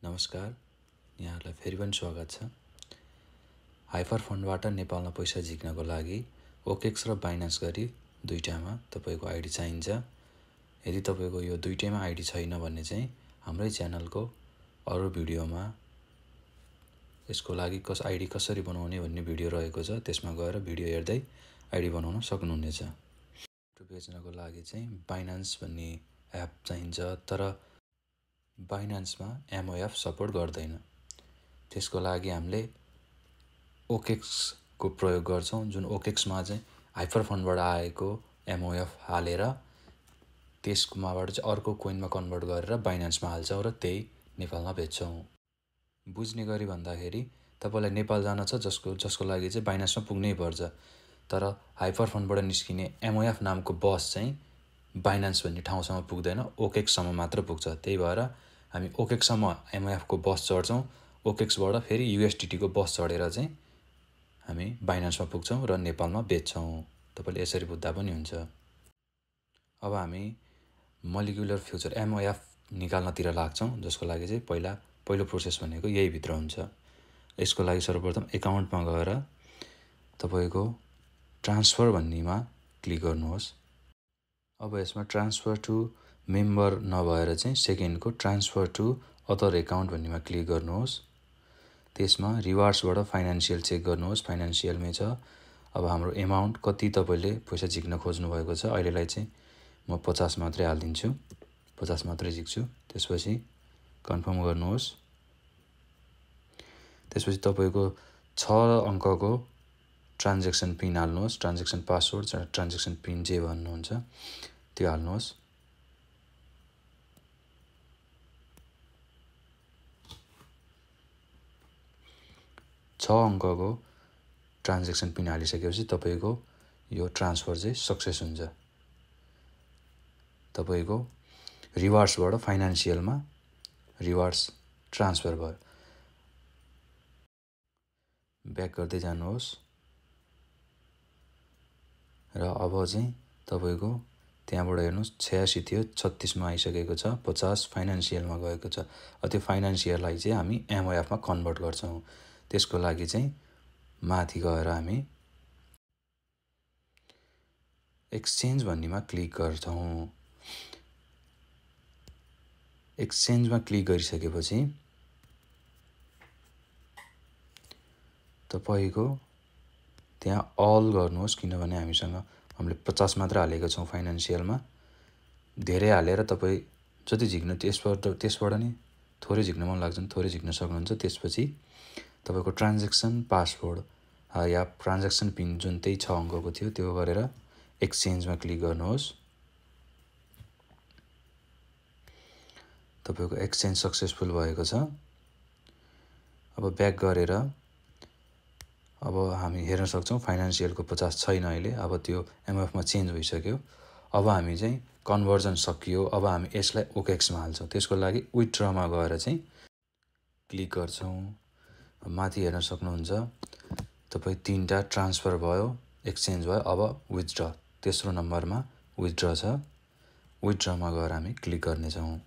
नमस्कार, यहाँहरूलाई फेरि पनि स्वागत छ। हाइपर फन्डबाट नेपालमा पैसा झिक्नको लागि ओकेक्स र बाइनान्स गरी दुईटामा तपाईको आइडी चाहिन्छ। यदि तपाईको यो दुईटैमा आइडी छैन भने चाहिँ हाम्रै च्यानलको अरु भिडियोमा यसको लागि आइडी कसरी बनाउने भन्ने भिडियो रहेको छ। त्यसमा गएर भिडियो हेर्दै आइडी बनाउन सक्नुहुनेछ। बेच्नको लागि चाहिँ बाइनान्स भन्ने एप चाहिन्छ, तर बाइनान्समा एमओएफ सपोर्ट गर्दैन। त्यसको लागि हामीले ओकेक्सको प्रयोग गर्छौं, जुन ओकेक्समा चाहिँ हाइपर फन्डबाट आएको एमओएफ हालेर त्यसमाबाट चाहिँ अर्को कोइनमा कन्भर्ट गरेर बाइनान्समा हाल्छौं र त्यही नेपालमा बेच्छौं। बुझ्ने गरी भन्दाखेरि तपाईलाई नेपाल जान छ जसको लागि चाहिँ बाइनान्समा पुग्नै पर्छ, तर हाइपर फन्डबाट निस्किने एमओएफ नामको बस चाहिँ बाइनान्स भन्ने ठाउँसम्म पुग्दैन, ओकेक्ससम्म मात्र पुग्छ। त्यही भएर हामी ओकेक्ससम्म एमओएफ को बस चढ्छौं, ओकेक्सबाट फेरि यूएसडीटी को बस चढेर चाहिँ हामी बाइनान्समा पुग्छौं र नेपालमा बेच्छौं। तपाईले यसरी बुझ्दा पनि हुन्छ। अब हामी मोलिकुलर फ्युचर एमओएफ निकाल्नतिर लाग्छौं, जसको लागि चाहिँ पहिलो प्रोसेस भनेको यही भित्र हुन्छ। यसको लागि सर्वप्रथम एकाउन्टमा गएर तपाईको ट्रान्सफर भन्नेमा क्लिक गर्नुहोस्। अब यसमा ट्रान्सफर टु मेम्बर नभएर चाहिँ सेकेन्डको ट्रान्सफर टु अदर एकाउन्ट भन्नेमा क्लिक गर्नुहोस्। त्यसमा रिवार्ड्सबाट फाइनान्शियल चेक गर्नुहोस्, फाइनान्शियलमै छ। अब हाम्रो एमाउन्ट कति तपाईले पैसा झिक्न खोज्नु भएको छ, अहिलेलाई चाहिँ म 50 मात्रै हाल्दिन्छु, 50 मात्रै झिक्छु। त्यसपछि कन्फर्म गर्नुहोस्। त्यसपछि तपाईको 6 अङ्कको ट्रान्ज्याक्सन पिन हाल्नुहोस्, ट्रान्ज्याक्सन पासवर्ड, ट्रान्ज्याक्सन पिन जे भन्नुहुन्छ त्यो हाल्नुहोस्। छ अङ्कको ट्रान्ज्याक्सन पिन हालिसकेपछि तपाईको यो ट्रान्सफर चाहिँ सक्सेस हुन्छ। तपाईको रिवार्ड्सबाट फाइनान्शियलमा रिवार्ड्स ट्रान्सफर भयो। ब्याक गर्दै जानुहोस् र अब चाहिँ तपाईको त्यहाँबाट हेर्नुस् 86 थियो, 36 मा आइसकेको छ, 50 फाइनान्शियलमा गएको छ। त्यो फाइनान्शियललाई चाहिँ हामी एमओएफ मा कन्भर्ट गर्छौं। त्यसको लागि चाहिँ माथि गएर हामी एक्सचेन्ज भन्नेमा क्लिक गर्छौं। एक्सचेन्जमा क्लिक गरिसकेपछि तपाईको त्यहाँ अल गर्नुहोस्, किनभने हामीले 50 मात्र हालेको छौं फाइनान्शियलमा। धेरै हालेर तपाई जति झिक्नु त्यसबाट नि थोरै झिक्न मन लाग्छ भने थोरै झिक्न सक्नुहुन्छ। त्यसपछि तपाईको ट्रान्ज्याक्सन पासवर्ड या ट्रान्ज्याक्सन पिन जुन त्यही 6 अङ्कको थियो त्यो गरेर एक्सचेन्जमा क्लिक गर्नुहोस्। तपाईको एक्सचेन्ज सक्सेसफुल भएको छ। अब ब्याक गरेर अब हामी हेर्न सक्छौं फाइनान्शियलको 50 छैन अहिले। अब त्यो एमओएफ मा चेन्ज भइसक्यो। अब हामी चाहिँ कन्भर्जन सकियो। अब हामी यसलाई ओकेक्समा हाल्छौं। त्यसको लागि विथड्रमा गएर चाहिँ क्लिक गर्छौं। माथि हेर्न सक्नुहुन्छ तपाई 3टा ट्रान्सफर भयो, एक्सचेन्ज भयो। अब विथड्र तेस्रो नम्बरमा विथड्र छ। विथड्रमा गएर हामी क्लिक गर्ने छौं।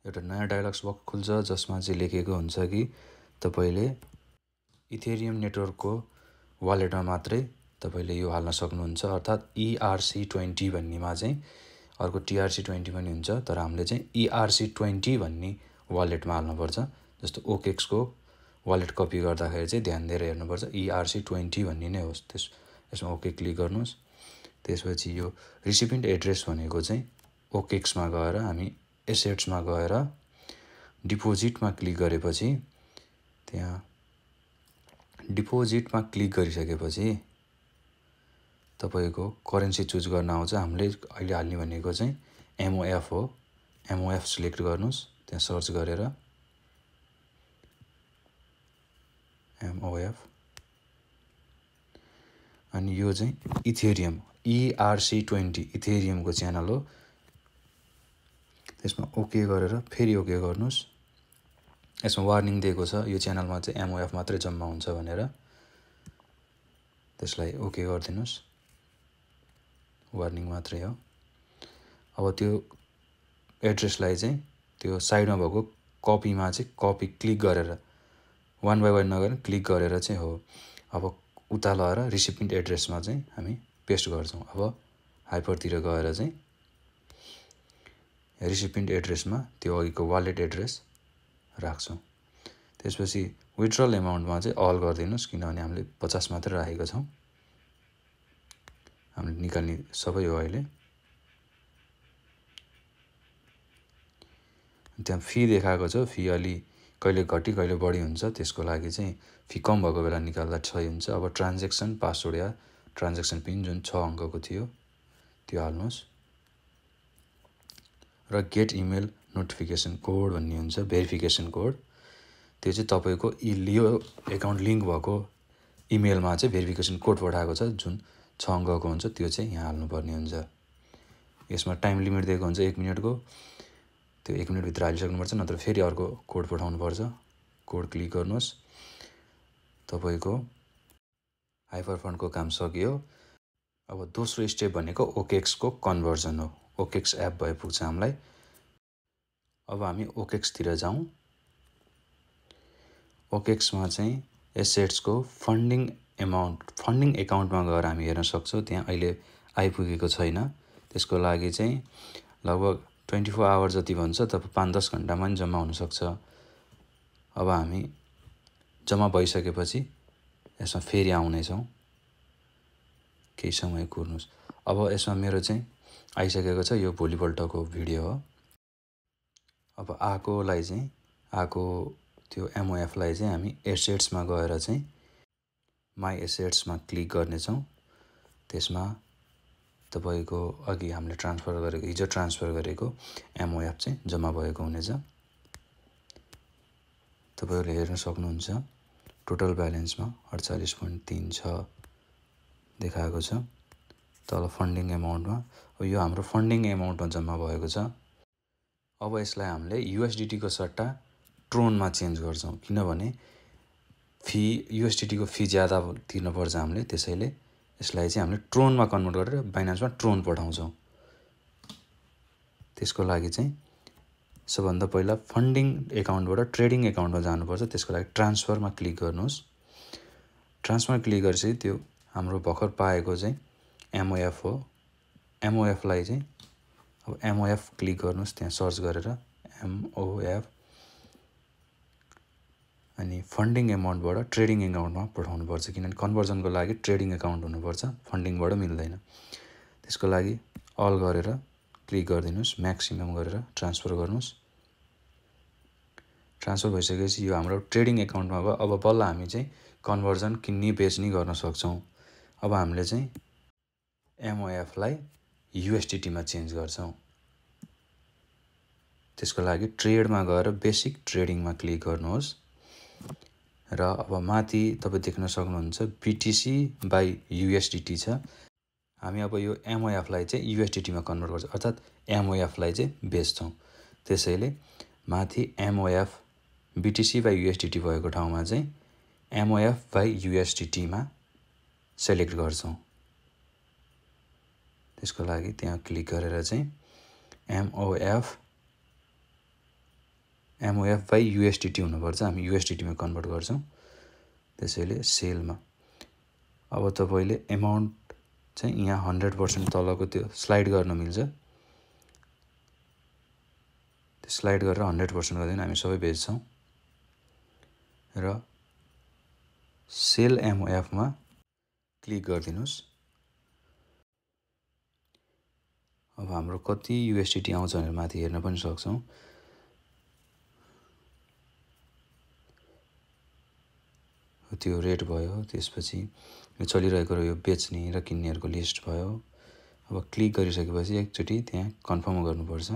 एउटा नयाँ डायलग्स बक्स खुल्छ जसमा चाहिँ लेखेको हुन्छ कि तपाईले इथेरियम नेटवर्कको वालेटमा मात्रै तपाईले यो हाल्न सक्नुहुन्छ, अर्थात ERC20 भन्नेमा चाहिँ। अर्को TRC20 पनि हुन्छ, तर हामीले चाहिँ ERC20 भन्ने वालेटमा हाल्नुपर्छ। जस्तो ओकेक्सको वालेट कपी गर्दाखेरि चाहिँ ध्यान दिएर हेर्नुपर्छ, ERC20 भन्ने नै होस्। यसमा ओके क्लिक गर्नुहोस्। त्यसपछि यो रिसिपिएन्ट एड्रेस भनेको चाहिँ ओकेक्समा गएर हामी एसेट्समा गएर डिपोजिटमा क्लिक गरेपछि त्यहाँ डिपोजिटमा क्लिक गरिसकेपछि तपाईको करेन्सी चुज गर्न आउँछ। हामीले अहिले हाल्ने भनेको चाहिँ एमओएफ हो। एमओएफ सिलेक्ट गर्नुस्, त्यहाँ सर्च गरेर एमओएफ, अनि यो चाहिँ इथेरियम ERC20 इथेरियमको च्यानल हो। त्यसमा ओके गरेर फेरि ओके गर्नुस्। यसमा वार्निङ दिएको छ यो च्यानलमा चाहिँ एमओएफ मात्रै जम्मा हुन्छ भनेर। त्यसलाई ओके गरिदिनुस्, वार्निङ मात्रै हो। अब त्यो एड्रेसलाई चाहिँ त्यो साइडमा भएको कपीमा चाहिँ कपी क्लिक गरेर 1 बाई 1 नगरेर क्लिक गरेर चाहिँ हो अब उता लगेर रिसिपिएन्ट एड्रेसमा चाहिँ हामी पेस्ट गर्छौँ। अब हाइपरतिर गएर चाहिँ रिसिपिएन्ट एड्रेसमा त्यो अघिको वालेट एड्रेस राख्छौँ। त्यसपछि विथड्रल एमाउन्टमा चाहिँ अल गरिदिनुहोस् किनभने हामीले 50 मात्र राखेको छौँ। हामीले निकाल्ने सबै हो अहिले। त्यहाँ फी देखाएको छ, फी अलि कहिले घटी कहिले बढी हुन्छ, त्यसको लागि चाहिँ फी कम भएको बेला निकाल्दा सही हुन्छ। अब ट्रान्जेक्सन पासवर्ड या ट्रान्जेक्सन पिन जुन 6 अङ्कको थियो त्यो हाल्नुहोस् र गेट इमेल नोटिफिकेसन कोड भन्ने हुन्छ भेरिफिकेसन कोड। त्यो चाहिँ तपाईँको यो एकाउन्ट लिङ्क भएको इमेलमा चाहिँ भेरिफिकेसन कोड पठाएको छ जुन 6 अङ्कको हुन्छ, त्यो चाहिँ यहाँ हाल्नुपर्ने हुन्छ। यसमा टाइम लिमिट दिएको हुन्छ 1 मिनटको, त्यो 1 मिनटभित्र हालिसक्नुपर्छ, नत्र फेरि अर्को कोड पठाउनुपर्छ। कोड क्लिक गर्नुहोस्, तपाईँको हाइपरफन्डको काम सकियो। अब दोस्रो स्टेप भनेको ओकेक्सको कन्भर्जन हो। ओकेक्स एप भए पुग्छ हामीलाई। अब हामी ओकेक्सतिर जाउँ। ओकेक्समा चाहिँ एसेट्सको फन्डिङ एकाउन्टमा गएर हामी हेर्न सक्छौँ। त्यहाँ अहिले आइपुगेको छैन। त्यसको लागि चाहिँ लगभग 24 आवर जति भन्छ, तपाईँ 5-10 घन्टामा पनि जम्मा हुनसक्छ। अब हामी जम्मा भइसकेपछि यसमा फेरि आउनेछौँ। केही समय कुर्नुहोस्। अब यसमा मेरो चाहिँ आइसकेको छ, यो भोलिपल्टको भिडियो हो। अब आएको त्यो एमओएफलाई चाहिँ हामी एसेट्समा गएर चाहिँ माई एसेट्समा क्लिक गर्नेछौँ। त्यसमा तपाईँको अघि हामीले हिजो ट्रान्सफर गरेको एमओएफ चाहिँ जम्मा भएको हुनेछ। तपाईँहरूले हेर्न सक्नुहुन्छ टोटल ब्यालेन्समा 48.36 देखाएको छ तल फन्डिङ एमाउन्टमा। अब यो हाम्रो फन्डिङ एमाउन्टमा जम्मा भएको छ। अब यसलाई हामीले युएसडिटीको सट्टा ट्रोनमा चेन्ज गर्छौँ किनभने युएसडिटीको फी ज्यादा तिर्नुपर्छ हामीले, त्यसैले यसलाई चाहिँ हामीले ट्रोनमा कन्भर्ट गरेर बाइनान्समा ट्रोन पठाउँछौँ। त्यसको लागि चाहिँ सबभन्दा पहिला फन्डिङ एकाउन्टबाट ट्रेडिङ एकाउन्टमा जानुपर्छ। त्यसको लागि ट्रान्सफरमा क्लिक गर्नुहोस्। ट्रान्सफरमा क्लिक गरेपछि त्यो हाम्रो भर्खर पाएको चाहिँ एमओएफ हो। एमओएफलाई चाहिँ अब एमओएफ क्लिक गर्नुहोस्, त्यहाँ सर्च गरेर एमओएफ, अनि फन्डिङ एमाउन्टबाट ट्रेडिङ एकाउन्टमा पठाउनुपर्छ किनभने कन्भर्जनको लागि ट्रेडिङ एकाउन्ट हुनुपर्छ, फन्डिङबाट मिल्दैन। त्यसको लागि अल गरेर क्लिक गरिदिनुहोस्, म्याक्सिमम गरेर ट्रान्सफर गर्नुहोस्। ट्रान्सफर भइसकेपछि यो हाम्रो ट्रेडिङ एकाउन्टमा भयो। अब बल्ल हामी चाहिँ कन्भर्जन किन्ने बेच्ने गर्न सक्छौँ। अब हामीले चाहिँ एमओएफलाई युएसडिटीमा चेन्ज गर्छौँ। त्यसको लागि ट्रेडमा गएर बेसिक ट्रेडिङमा क्लिक गर्नुहोस् र अब माथि तपाईँ देख्न सक्नुहुन्छ बिटिसी बाई युएसडिटी छ। हामी अब यो एमओएफलाई चाहिँ युएसडिटीमा कन्भर्ट गर्छौँ, अर्थात् एमओएफलाई चाहिँ बेच्छौँ। त्यसैले माथि एमओएफ बिटिसी बाई युएसडिटी भएको ठाउँमा चाहिँ एमओएफ बाई युएसडिटीमा सेलेक्ट गर्छौँ। त्यसको लागि त्यहाँ क्लिक गरेर चाहिँ एमओएफ बाई युएसडिटी हुनुपर्छ, हामी युएसडिटीमा कन्भर्ट गर्छौँ। त्यसैले सेलमा अब तपाईँले एमाउन्ट चाहिँ यहाँ 100% तलको त्यो स्लाइड गर्न मिल्छ। त्यो स्लाइड गरेर 100% गर्दैन हामी सबै बेच्छौँ र सेल एमओएफमा क्लिक गरिदिनुहोस्। अब हाम्रो कति युएसडिटी आउँछ भनेर माथि हेर्न पनि सक्छौँ। त्यो रेट भयो, त्यसपछि यो चलिरहेको यो बेच्ने र किन्नेहरूको लिस्ट भयो। अब क्लिक गरिसकेपछि एकचोटि त्यहाँ कन्फर्म गर्नुपर्छ।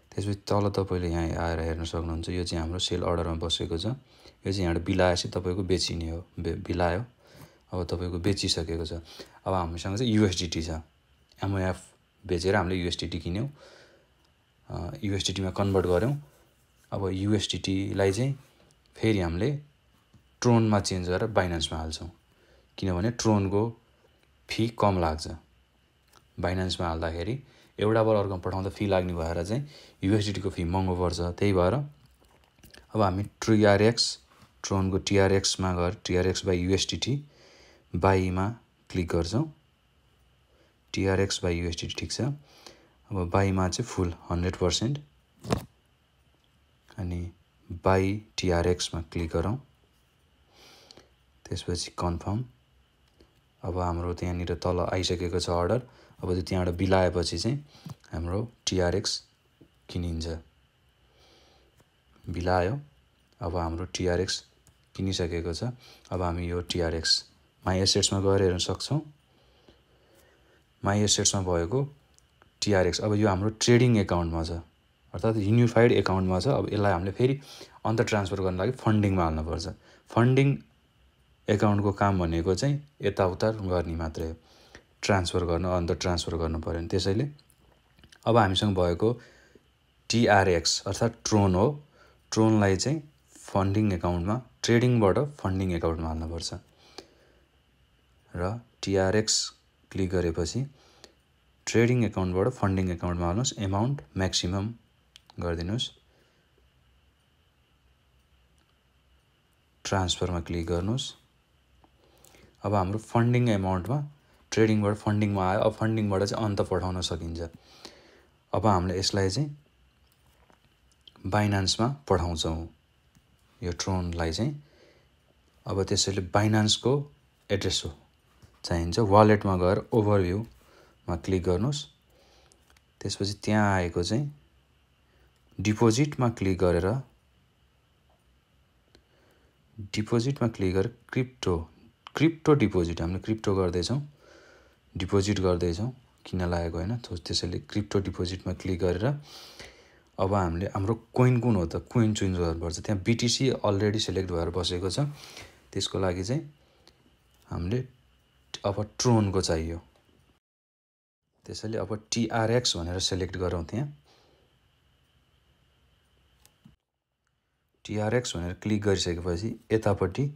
त्यसपछि तल तपाईँले यहाँ आएर हेर्न सक्नुहुन्छ यो चाहिँ हाम्रो सेल अर्डरमा बसेको छ। यो चाहिँ यहाँबाट बिल आएपछि तपाईँको बेचिने हो, बिल आयो, अब तपाईँको बेचिसकेको छ। अब हामीसँग चाहिँ युएसडिटी छ, एमओएफ बेचेर हामीले युएसडिटी किन्यौँ, युएसडिटीमा कन्भर्ट गऱ्यौँ। अब युएसडिटीलाई चाहिँ फेरि हामीले ट्रोनमा चेन्ज गरेर बाइनान्समा हाल्छौँ किनभने ट्रोनको फी कम लाग्छ। बाइनान्समा हाल्दाखेरि एउटाबाट अर्कोमा पठाउँदा फी लाग्ने भएर चाहिँ युएसडिटीको फी महँगो पर्छ। त्यही भएर अब हामी ट्रोनको टिआरएक्समा गएर टिआरएक्स बाई युएसडिटी बाईमा क्लिक गर्छौँ। टिआरएक्स बाई युएसडिटी ठिक छ। अब बाईमा चाहिँ फुल 100% अनि बाई टिआरएक्समा क्लिक गरौँ। त्यसपछि कन्फर्म। अब हाम्रो त्यहाँनिर तल आइसकेको छ अर्डर। अब त्यो त्यहाँबाट बिल आएपछि चाहिँ हाम्रो टिआरएक्स किनिन्छ। बिल आयो। अब हाम्रो टिआरएक्स किनिसकेको छ। अब हामी यो टिआरएक्स माई एसेट्समा गएर हेर्न सक्छौँ। माई एसेट्समा भएको टिआरएक्स अब यो हाम्रो ट्रेडिङ एकाउन्टमा छ, अर्थात् युनिफाइड एकाउन्टमा छ। अब यसलाई हामीले फेरि अन्त ट्रान्सफर गर्नको लागि फन्डिङमा हाल्नुपर्छ। फन्डिङ एकाउन्टको काम भनेको चाहिँ यताउता गर्ने मात्रै हो, ट्रान्सफर गर्न अन्त ट्रान्सफर गर्नु पऱ्यो नि। त्यसैले अब हामीसँग भएको टिआरएक्स अर्थात् ट्रोन हो। ट्रोनलाई चाहिँ फन्डिङ एकाउन्टमा ट्रेडिङबाट फन्डिङ एकाउन्टमा हाल्नुपर्छ र टिआरएक्स क्लिक गरेपछि ट्रेडिङ एकाउन्टबाट फन्डिङ एकाउन्टमा हाल्नुहोस्। एमाउन्ट म्याक्सिमम गरिदिनुहोस्। ट्रान्सफरमा क्लिक गर्नुहोस्। अब हाम्रो फन्डिङ एमाउन्टमा ट्रेडिङबाट फन्डिङमा आयो। अब फन्डिङबाट चाहिँ अन्त पठाउन सकिन्छ। अब हामीले यसलाई चाहिँ बाइनान्समा पठाउँछौँ यो ट्रोनलाई चाहिँ। अब त्यसैले बाइनान्सको एड्रेस हो चाहिन्छ। वालेटमा गएर ओभरभ्यूमा क्लिक गर्नुहोस्। त्यसपछि त्यहाँ आएको चाहिँ डिपोजिटमा क्लिक गरेर क्रिप्टो डिपोजिट हामीले क्रिप्टो गर्दैछौँ, डिपोजिट गर्दैछौँ, किन लागेको होइन। त्यसैले क्रिप्टो डिपोजिटमा क्लिक गरेर अब हामीले हाम्रो कोइन कुन हो त कोइन चुज गर्नुपर्छ। त्यहाँ बिटिसी अलरेडी सेलेक्ट भएर बसेको छ। त्यसको लागि चाहिँ हामीले अब ट्रोनको चाहियो। त्यसैले अब टिआरएक्स भनेर सेलेक्ट गरौँ। त्यहाँ टिआरएक्स भनेर क्लिक गरिसकेपछि यतापट्टि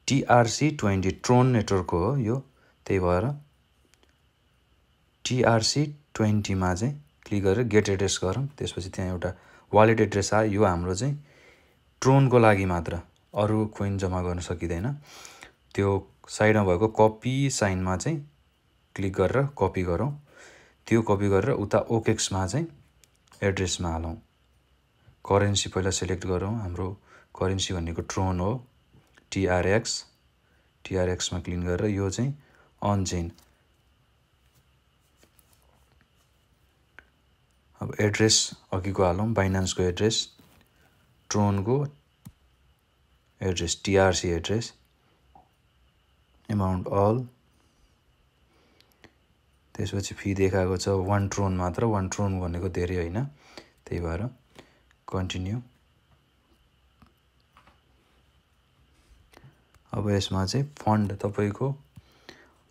TRC20 ट्रोन नेटवर्कको हो यो। त्यही भएर TRC20मा चाहिँ क्लिक गरेर गेट एड्रेस गरौँ। त्यसपछि त्यहाँ एउटा वालेट एड्रेस आयो। यो हाम्रो चाहिँ ट्रोनको लागि मात्र, अरू कोइन जम्मा गर्न सकिँदैन। त्यो साइडमा भएको कपी साइनमा चाहिँ क्लिक गरेर कपी गरौँ। त्यो कपी गरेर उता ओकेक्समा चाहिँ एड्रेसमा हालौँ। करेन्सी पहिला सेलेक्ट गरौँ। हाम्रो करेन्सी भनेको ट्रोन हो। टिआरएक्समा क्लिक गरेर यो चाहिँ अनचेन। अब एड्रेस अघिको हालौँ, बाइनान्सको एड्रेस, ट्रोनको एड्रेस, टिआरसी एड्रेस, एमाउन्ट अल। त्यसपछि फी देखाएको छ 1 ट्रोन मात्र। 1 ट्रोन भनेको धेरै होइन, त्यही भएर कन्टिन्यू। अब यसमा चाहिँ फन्ड तपाईँको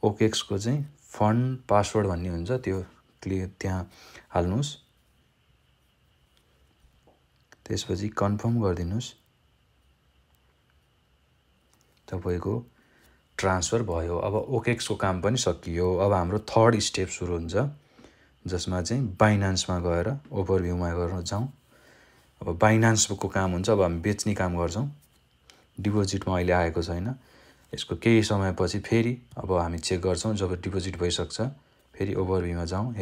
ओकेक्सको चाहिँ फन्ड पासवर्ड भन्ने हुन्छ, त्यो त्यहाँ हाल्नुहोस्। त्यसपछि कन्फर्म गरिदिनुहोस्। तपाईँको ट्रान्सफर भयो। अब ओकेक्सको काम पनि सकियो। अब हाम्रो थर्ड स्टेप सुरु हुन्छ, जसमा चाहिँ बाइनान्समा गएर ओभरभ्यूमा गर्न जाउँ। अब बाइनान्सको काम हुन्छ। अब हामी बेच्ने काम गर्छौँ। डिपोजिटमा अहिले आएको छैन। यसको केही समयपछि फेरि अब हामी चेक गर्छौँ। जब डिपोजिट भइसक्छ फेरि ओभरभ्यूमा जाउँ।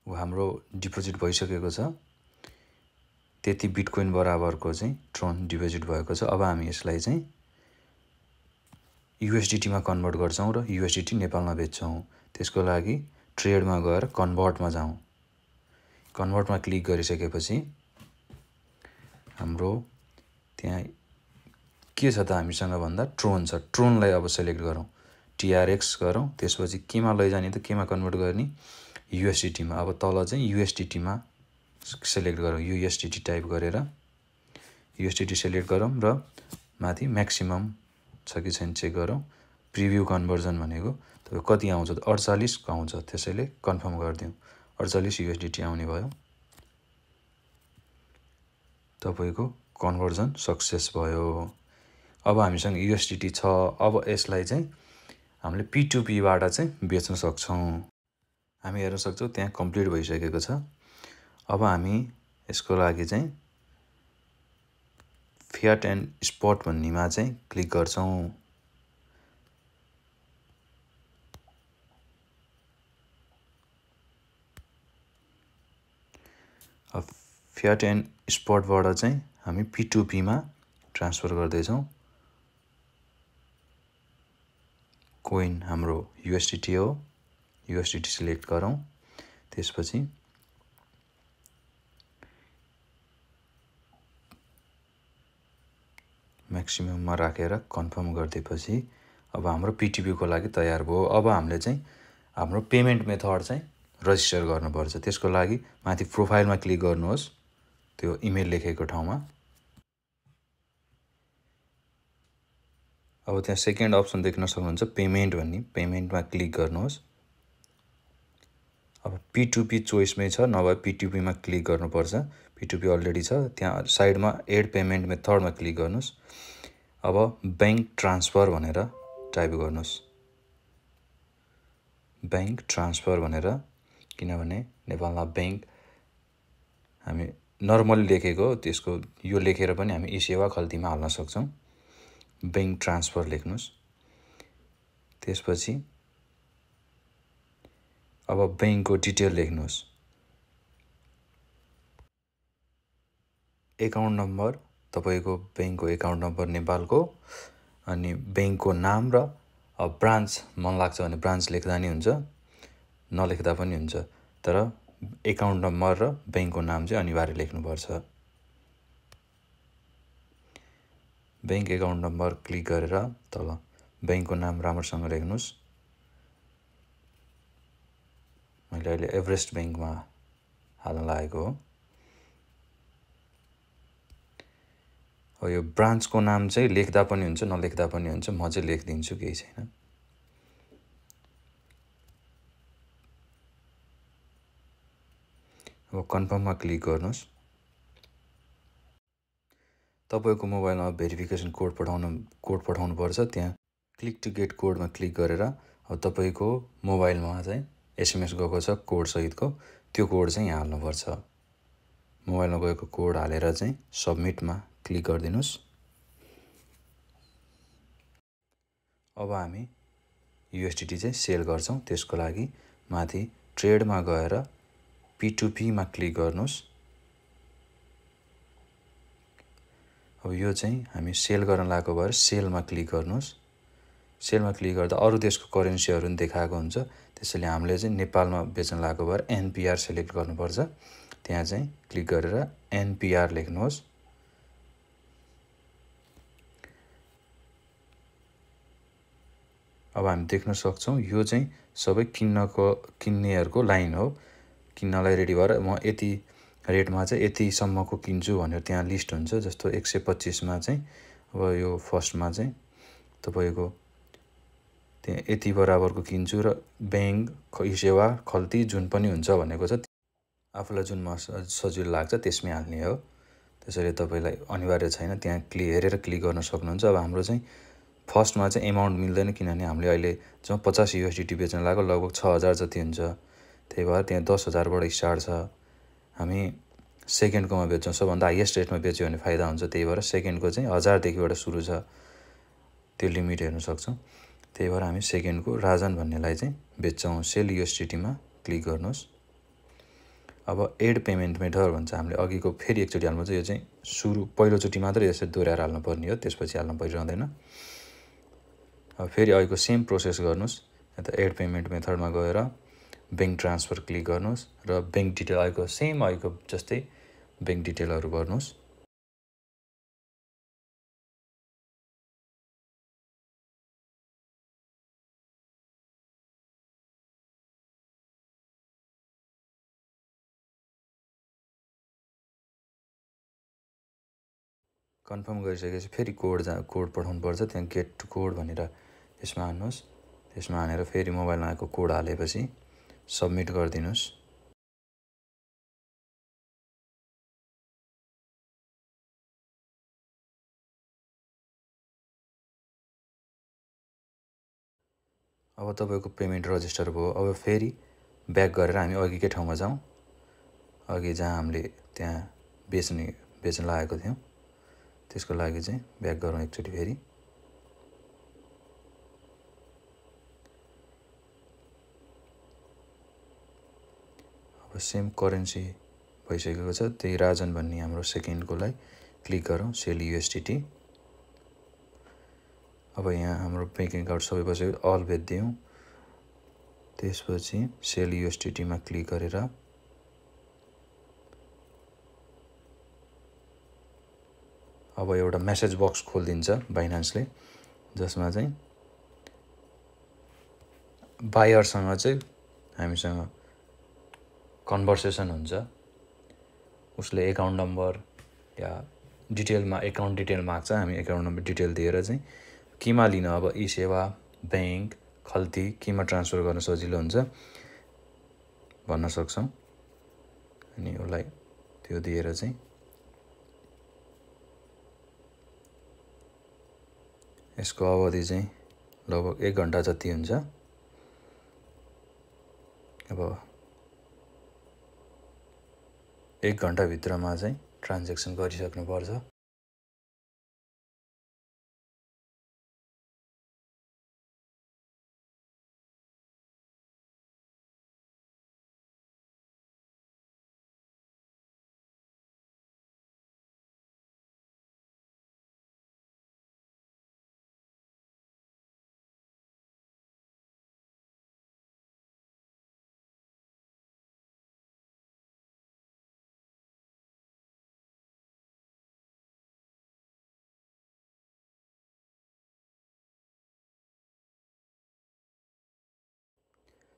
हाम्रो डिपोजिट भइसकेको छ। त्यति बिटकोइन बराबरको चाहिँ ट्रोन डिपोजिट भएको छ। अब हामी यसलाई चाहिँ युएसडिटीमा कन्भर्ट गर्छौँ र युएसडिटी नेपालमा बेच्छौँ। त्यसको लागि ट्रेडमा गएर कन्भर्टमा जाउँ। कन्भर्टमा क्लिक गरिसकेपछि हाम्रो त्यहाँ के छ त हामीसँग भन्दा ट्रोन छ। ट्रोनलाई अब सेलेक्ट गरौँ, टिआरएक्स गरौँ। त्यसपछि केमा लैजाने त केमा कन्भर्ट गर्ने, युएसडिटीमा। अब तल चाहिँ युएसडिटीमा सेलेक्ट गरौँ। युएसडिटी टाइप गरेर युएसडिटी सेलेक्ट गरौँ र माथि म्याक्सिमम छ कि छैन चेक गरौँ। प्रिभ्यू कन्भर्जन भनेको तपाईँ कति आउँछ त 48 आउँछ। त्यसैले कन्फर्म गरिदिउँ। 48 युएसडिटी आउने भयो। तपाईँको कन्भर्जन सक्सेस भयो। अब हामीसँग युएसडिटी छ। अब यसलाई चाहिँ हामीले P2P-बाट चाहिँ बेच्न सक्छौँ। हामी हेर्न सक्छौँ त्यहाँ कम्प्लिट भइसकेको छ। अब हामी यसको लागि चाहिँ फिएट एन्ड स्पट भन्नेमा चाहिँ क्लिक गर्छौँ। फिएट एन्ड स्पटबाट चाहिँ हामी P2P-मा ट्रान्सफर गर्दैछौँ। कोइन हाम्रो USDT हो, USDT सिलेक्ट गरौँ। त्यसपछि म्याक्सिमममा राखेर कन्फर्म गरिदिएपछि अब हाम्रो P2P को लागि तयार भयो। अब हामीले चाहिँ हाम्रो पेमेन्ट मेथड चाहिँ रजिस्टर गर्नुपर्छ। त्यसको लागि माथि प्रोफाइलमा क्लिक गर्नुहोस्, त्यो इमेल लेखेको ठाउँमा। अब त्यहाँ सेकेन्ड अप्सन देख्न सक्नुहुन्छ पेमेन्ट भन्ने, पेमेन्टमा क्लिक गर्नुहोस्। अब P2P चोइसमै छ, नभए P2P-मा क्लिक गर्नुपर्छ। P2P अलरेडी छ, त्यहाँ साइडमा एड पेमेन्ट मेथडमा क्लिक गर्नुहोस्। अब बैंक ट्रान्सफर भनेर टाइप गर्नुहोस्, बैंक ट्रान्सफर भनेर, किनभने नेपालमा बैंक हामी नर्मली लेखेको, त्यसको यो लेखेर पनि हामी ई-सेवा खल्तीमा हाल्न सक्छौँ। बैंक ट्रान्सफर लेख्नुहोस्। त्यसपछि अब बैंकको डिटेल लेख्नुहोस्। एकाउन्ट नम्बर, तपाईको बैंकको एकाउन्ट नम्बर नेपालको, अनि बैंकको नाम र ब्रान्च मन लाग्छ भने ब्रान्च लेख्दा नि हुन्छ, नलेख्दा पनि हुन्छ, तर एकाउन्ट नम्बर र बैंकको नाम चाहिँ अनिवार्य लेख्नुपर्छ। बैंक एकाउन्ट नम्बर क्लिक गरेर तल बैंकको नाम राम्रोसँग लेख्नुहोस्। मैले अहिले एभरेस्ट बैंकमा हाल्न लागेको हो। अब यो ब्रान्चको नाम चाहिँ लेख्दा पनि हुन्छ, नलेख्दा पनि हुन्छ, म चाहिँ लेखिदिन्छु, केही छैन। अब कन्फर्ममा क्लिक गर्नुहोस्। तपाईको मोबाइलमा भेरिफिकेसन कोड पठाउनुपर्छ। त्यहाँ क्लिक टु गेट कोडमा क्लिक गरेर अब तपाईको मोबाइलमा चाहिँ SMS गएको छ कोड सहितको, त्यो कोड चाहिँ यहाँ हाल्नुपर्छ। मोबाइलमा गएको कोड हालेर चाहिँ सबमिटमा क्लिक गरिदिनुहोस्। अब हामी USDT चाहिँ सेल गर्छौँ। त्यसको लागि माथि ट्रेडमा गएर P2P-मा क्लिक गर्नुहोस्। अब यो चाहिँ हामी सेल गर्न लागेको भएर सेलमा क्लिक गर्नुहोस्। सेलमा क्लिक गर्दा अरू देशको करेन्सीहरू पनि देखाएको हुन्छ, त्यसैले हामीले चाहिँ नेपालमा बेच्न लागेको भएर NPR सेलेक्ट गर्नुपर्छ। त्यहाँ चाहिँ क्लिक गरेर NPR लेख्नुहोस्। अब हामी देख्न सक्छौँ यो चाहिँ सबै किन्नेहरूको लाइन हो। किन्नलाई रेडी भएर म यति रेटमा चाहिँ यतिसम्मको किन्छु भनेर त्यहाँ लिस्ट हुन्छ। जस्तो 125मा चाहिँ अब यो फर्स्टमा चाहिँ तपाईको त्यहाँ यति बराबरको किन्छु र बैंक ई-सेवा खल्ती जुन पनि हुन्छ भनेको छ, आफूलाई जुनमा सजिलो लाग्छ त्यसमै हाल्ने हो। त्यसैले तपाईलाई अनिवार्य छैन, त्यहाँ हेरेर क्लिक गर्न सक्नुहुन्छ। अब हाम्रो चाहिँ फर्स्टमा चाहिँ एमाउन्ट मिल्दैन, किनभने हामीले अहिले जो 50 USDT बेच्न लागेको लगभग 6000 जति हुन्छ। त्यही भएर त्यहाँ 10,000बाट स्टार्ट छ। हामी सेकेन्डकोमा बेच्छौँ, सबभन्दा हाइएस्ट रेटमा बेच्यो भने फाइदा हुन्छ। त्यही भएर सेकेन्डको चाहिँ 1000देखिबाट सुरु छ, त्यो लिमिट हेर्न सक्छौँ। त्यही भएर हामी सेकेन्डको राजन भन्नेलाई चाहिँ बेच्छौँ। सेल USDT-मा क्लिक गर्नुहोस्। अब एड पेमेन्ट मेथड भन्छ, हामीले अघिको फेरि एकचोटि हाल्नुपर्छ। यो चाहिँ सुरु पहिलोचोटि मात्रै यसरी दोहोऱ्याएर हाल्नुपर्ने हो, त्यसपछि हाल्न परिरहँदैन। अब फेरि अघिको सेम प्रोसेस गर्नुहोस्। यता एड पेमेन्ट मेथडमा गएर बैंक ट्रान्सफर क्लिक गर्नुहोस् र बैंक डिटेल अघिको सेम अघिको जस्तै बैंक डिटेलहरू भर्नुहोस्। कन्फर्म गरिसकेपछि फेरि कोड पठाउनुपर्छ। त्यहाँ गेट टु कोड भनेर त्यसमा हान्नुहोस्। त्यसमा हानेर फेरि मोबाइलमा आएको कोड हालेपछि सबमिट गरिदिनुहोस्। अब तपाईँको पेमेन्ट रजिस्टर भयो। अब फेरि ब्याक गरेर हामी अघिकै ठाउँमा जाउँ, अघि जहाँ हामीले त्यहाँ बेच्न लागेको थियौँ त्यसको लागि चाहिँ ब्याक गरौँ एकचोटि फेरि। अब सेम करेन्सी भइसकेको छ, त्यही राजन भन्ने हाम्रो सेकेन्डकोलाई क्लिक गरौँ, सेल युएसडीटी। अब यहाँ हाम्रो ब्याङ्क एकाउन्ट सबै बसेको, अल बेचिदिउँ। त्यसपछि सेल युएसडीटीमा क्लिक गरेर अब एउटा मेसेज बक्स खोलिदिन्छ बाइनान्सले, जसमा चाहिँ बायरसँग चाहिँ हामीसँग कन्भर्सेसन हुन्छ। उसले एकाउन्ट नम्बर या एकाउन्ट डिटेल माग्छ, हामी एकाउन्ट नम्बर डिटेल दिएर चाहिँ केमा लिन, अब ई सेवा, ब्याङ्क, खल्ती केमा ट्रान्सफर गर्न सजिलो हुन्छ भन्न सक्छौँ। अनि उसलाई त्यो दिएर चाहिँ यसको अवधि चाहिँ लगभग 1 घन्टा जति हुन्छ। अब 1 घन्टाभित्रमा चाहिँ ट्रान्जेक्सन गरिसक्नुपर्छ।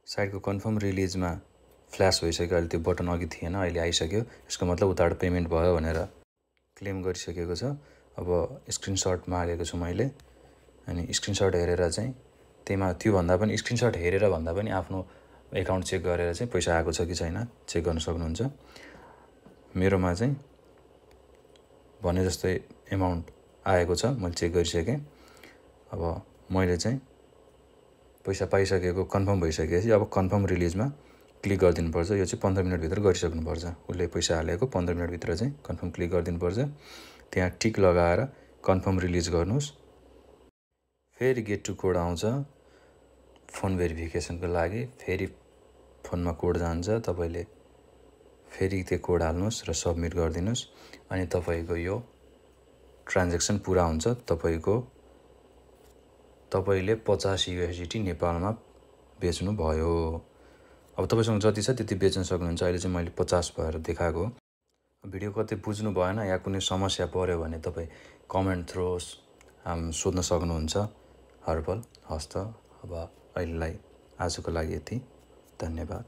साइटको कन्फर्म रिलिजमा फ्ल्यास भइसक्यो। अहिले त्यो बटन अघि थिएन, अहिले आइसक्यो। यसको मतलब उताबाट पेमेन्ट भयो भनेर क्लेम गरिसकेको छ। अब स्क्रिनसट मागेको छु मैले, अनि स्क्रिनसट हेरेर चाहिँ त्यहीमा त्योभन्दा पनि स्क्रिनसट हेरेर भन्दा पनि आफ्नो एकाउन्ट चेक गरेर चाहिँ पैसा आएको छ कि छैन चेक गर्न सक्नुहुन्छ। मेरोमा चाहिँ भने जस्तै एमाउन्ट आएको छ, मैले चेक गरिसकेँ। अब मैले चाहिँ पैसा पाइसकेको कन्फर्म भइसकेपछि अब कन्फर्म रिलिजमा क्लिक गरिदिनुपर्छ। यो चाहिँ 15 मिनटभित्र गरिसक्नुपर्छ। उसले पैसा हालेको 15 मिनटभित्र चाहिँ कन्फर्म क्लिक गरिदिनुपर्छ। त्यहाँ टिक लगाएर कन्फर्म रिलिज गर्नुहोस्। फेरि गेट टु कोड आउँछ फोन भेरिफिकेसनको लागि। फेरि फोनमा कोड जान्छ, तपाईँले फेरि त्यो कोड हाल्नुहोस् र सबमिट गरिदिनुहोस्, अनि तपाईँको यो ट्रान्जेक्सन पुरा हुन्छ। तपाईँले 50 USDT नेपालमा बेच्नुभयो। अब तपाईँसँग जति छ त्यति बेच्न सक्नुहुन्छ। अहिले चाहिँ मैले 50 भएर देखाएको। भिडियो कतै बुझ्नु भएन या कुनै समस्या पर्यो भने तपाईँ कमेन्ट थ्रु सोध्न सक्नुहुन्छ। हर्पल हस्त। अब अहिलेलाई आजको लागि यति, धन्यवाद।